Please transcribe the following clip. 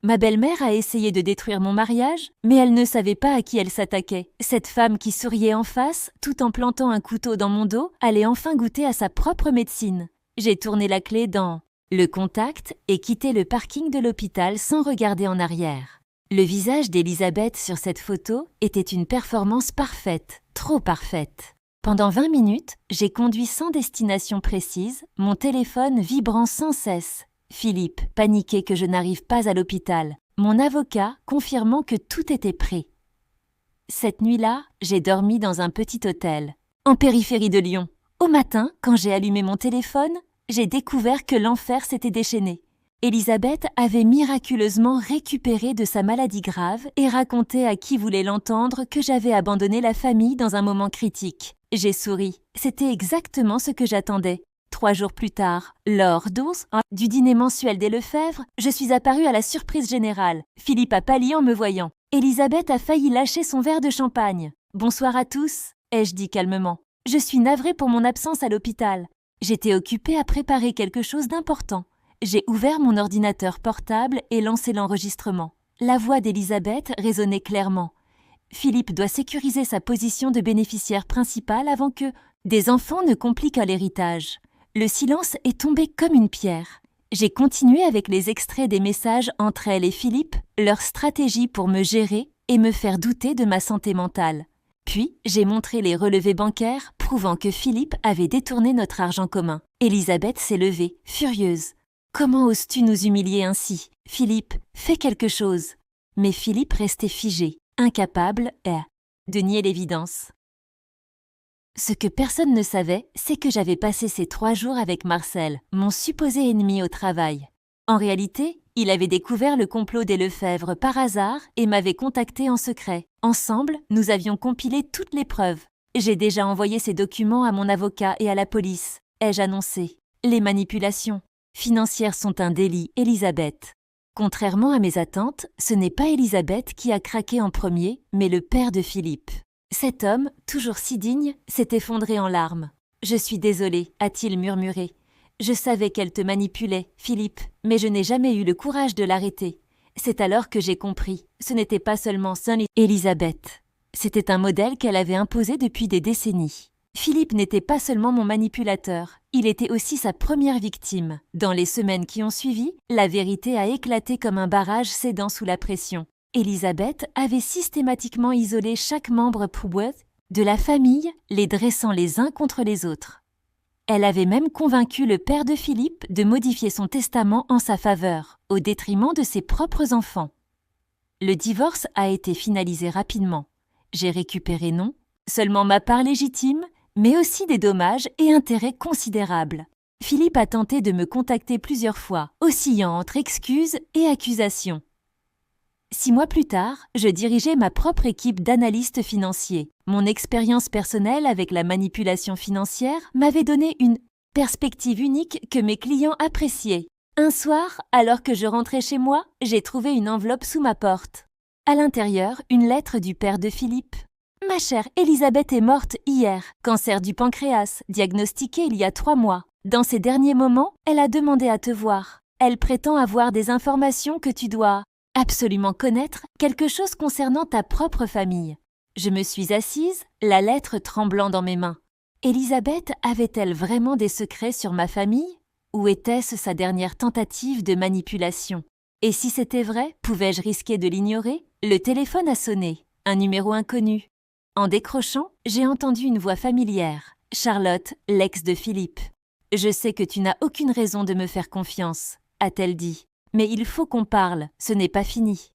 Ma belle-mère a essayé de détruire mon mariage, mais elle ne savait pas à qui elle s'attaquait. Cette femme qui souriait en face, tout en plantant un couteau dans mon dos, allait enfin goûter à sa propre médecine. J'ai tourné la clé dans le contact et quitté le parking de l'hôpital sans regarder en arrière. Le visage d'Elisabeth sur cette photo était une performance parfaite, trop parfaite. Pendant 20 minutes, j'ai conduit sans destination précise, mon téléphone vibrant sans cesse. Philippe, paniqué que je n'arrive pas à l'hôpital. Mon avocat confirmant que tout était prêt. Cette nuit-là, j'ai dormi dans un petit hôtel, en périphérie de Lyon. Au matin, quand j'ai allumé mon téléphone, j'ai découvert que l'enfer s'était déchaîné. Elisabeth avait miraculeusement récupéré de sa maladie grave et racontait à qui voulait l'entendre que j'avais abandonné la famille dans un moment critique. J'ai souri. C'était exactement ce que j'attendais. 3 jours plus tard, lors du dîner mensuel des Lefebvre, je suis apparue à la surprise générale. Philippe a pâli en me voyant. Elisabeth a failli lâcher son verre de champagne. « Bonsoir à tous », ai-je dit calmement. « Je suis navrée pour mon absence à l'hôpital. J'étais occupée à préparer quelque chose d'important. » J'ai ouvert mon ordinateur portable et lancé l'enregistrement. La voix d'Elisabeth résonnait clairement. Philippe doit sécuriser sa position de bénéficiaire principal avant que des enfants ne compliquent l'héritage. Le silence est tombé comme une pierre. J'ai continué avec les extraits des messages entre elle et Philippe, leur stratégie pour me gérer et me faire douter de ma santé mentale. Puis, j'ai montré les relevés bancaires prouvant que Philippe avait détourné notre argent commun. Elisabeth s'est levée, furieuse. « Comment oses-tu nous humilier ainsi ? Philippe, fais quelque chose !» Mais Philippe restait figé, incapable de nier l'évidence. Ce que personne ne savait, c'est que j'avais passé ces 3 jours avec Marcel, mon supposé ennemi au travail. En réalité, il avait découvert le complot des Lefebvre par hasard et m'avait contacté en secret. Ensemble, nous avions compilé toutes les preuves. J'ai déjà envoyé ces documents à mon avocat et à la police, ai-je annoncé. Les manipulations financières sont un délit, Elisabeth. Contrairement à mes attentes, ce n'est pas Elisabeth qui a craqué en premier, mais le père de Philippe. Cet homme, toujours si digne, s'est effondré en larmes. « Je suis désolé », a-t-il murmuré. « Je savais qu'elle te manipulait, Philippe, mais je n'ai jamais eu le courage de l'arrêter. C'est alors que j'ai compris. Ce n'était pas seulement Elisabeth. C'était un modèle qu'elle avait imposé depuis des décennies. Philippe n'était pas seulement mon manipulateur, il était aussi sa première victime. Dans les semaines qui ont suivi, la vérité a éclaté comme un barrage cédant sous la pression. Elisabeth avait systématiquement isolé chaque membre de la famille, les dressant les uns contre les autres. Elle avait même convaincu le père de Philippe de modifier son testament en sa faveur, au détriment de ses propres enfants. Le divorce a été finalisé rapidement. J'ai récupéré non seulement ma part légitime, mais aussi des dommages et intérêts considérables. Philippe a tenté de me contacter plusieurs fois, oscillant entre excuses et accusations. 6 mois plus tard, je dirigeais ma propre équipe d'analystes financiers. Mon expérience personnelle avec la manipulation financière m'avait donné une perspective unique que mes clients appréciaient. Un soir, alors que je rentrais chez moi, j'ai trouvé une enveloppe sous ma porte. À l'intérieur, une lettre du père de Philippe. « Ma chère, Elisabeth est morte hier, cancer du pancréas, diagnostiqué il y a 3 mois. Dans ces derniers moments, elle a demandé à te voir. Elle prétend avoir des informations que tu dois absolument connaître, quelque chose concernant ta propre famille. » Je me suis assise, la lettre tremblant dans mes mains. Elisabeth avait-elle vraiment des secrets sur ma famille ? Ou était-ce sa dernière tentative de manipulation ? Et si c'était vrai, pouvais-je risquer de l'ignorer ? Le téléphone a sonné, un numéro inconnu. En décrochant, j'ai entendu une voix familière. Charlotte, l'ex de Philippe. « Je sais que tu n'as aucune raison de me faire confiance », a-t-elle dit. « Mais il faut qu'on parle, ce n'est pas fini. »